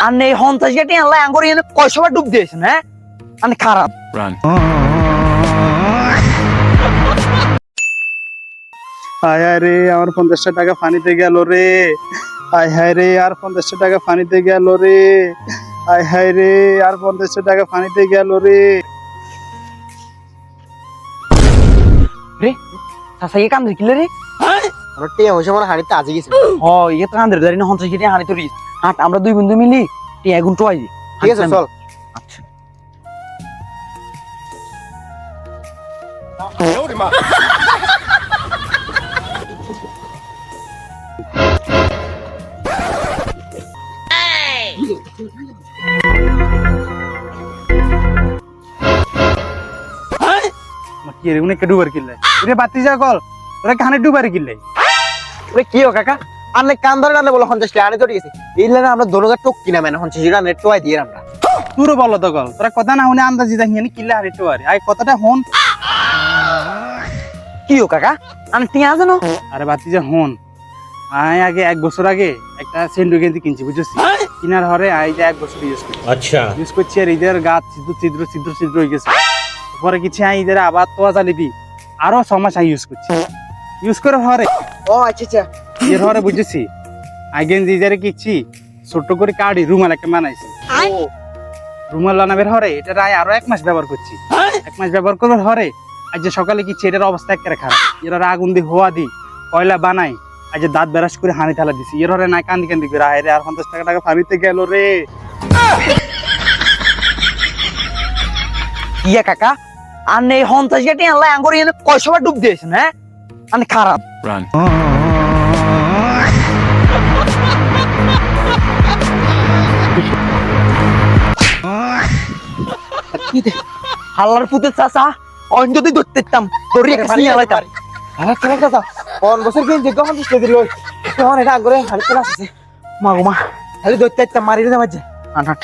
আর নেই হন্তাস গেটে আল্লাহ আঙ্গুর এনে কয়শবার ডুব দিয়েছেন হ্যাঁ আমি খারাপ হায় হায় রে আমার 50 টাকা পানিতে গেল রে হায় হায় রে আর 50 টাকা পানিতে গেল রে হায় হায় রে আর 50 টাকা পানিতে গেল রে রে চাচা এই কাম দেখিলে রে আমার টিয়া হইছে মানে হাড়িতে আজি গেছে ও ইয়ে তো কান্দের দাঁড়িয়ে হন্তাস গেটে হানি তোর হাট আমরা দুই বন্ধু মিলি টিয়া গুণ টোয়াই দি ঠিক আছে চল আচ্ছা কি রে উনি ডুবার কিনলে রে বাতি যা কল ওরা কানে ডুবার কিনলে ওরে কি ও কাকা আনলে কান ধরে আনলে বলো 50 টাকা আনি তো ঠিক আছে এই লাগে আমরা দোনোগা টক কিনা মানে 50 টাকা নেট টয় দিয়ে আমরা তুরো বলো তো কল তোরা কথা না শুনে আন্দাজি দেখিনি কিল্লা হারে টোয়ারে আই কথাটা হন কি ও কাকা আমি টিয়া জানো আরে বাতি যা হন আই আগে 1 বছর আগে একটা সেন্ডো গেঞ্জি কিনছি বুঝছিস কিনার হরে আই যে 1 বছর ইউজ করছি আচ্ছা ইউজ করছি আর ইদের গাছ ছিদ্র হয়ে গেছে পরে কিছু আই ইদের আবার তোয়া জালিবি আরো 6 মাস আই ইউজ করছি ইউজ করে হরে ও আচ্ছা আচ্ছা এর হরে বুঝেছি আই গেঞ্জি ইদারে কিচ্ছি ছোট করে কাড়ি রুমাল একটা বানাইছি রুমাল বানাবের হরে এটা আই আরো 1 মাস ব্যবহার করছি 1 মাস ব্যবহার করবার হরে আজ যে সকালে কিচ্ছি এটার অবস্থা একেবারে খারাপ এরা আগুন দিয়ে হওয়া দি কয়লা বানাই আজ যে দাঁত বেরাস করে হানি থালা দিছি এর হরে নাই কান্দি করে আয় রে আর 50 টাকা ফারিতে গেল রে ইয়া কাকা আর নেই হন্তাস গেটে আল্লাহ আঙ্গুর এনে কয়শবার ডুব দিয়েছেন হ্যাঁ আমি খারাপ হাল্লার পুতে চাচা অন্য যদি ধরতে ইতাম তোর একটা সিঙ্গা লাইতাম আরে কেন কাকা কোন বছর কি যে কখন দিতে দিল কোন এটা করে হাড়িতে আসছে মা গো মা খালি দইতে মারি দে মাঝে আনাট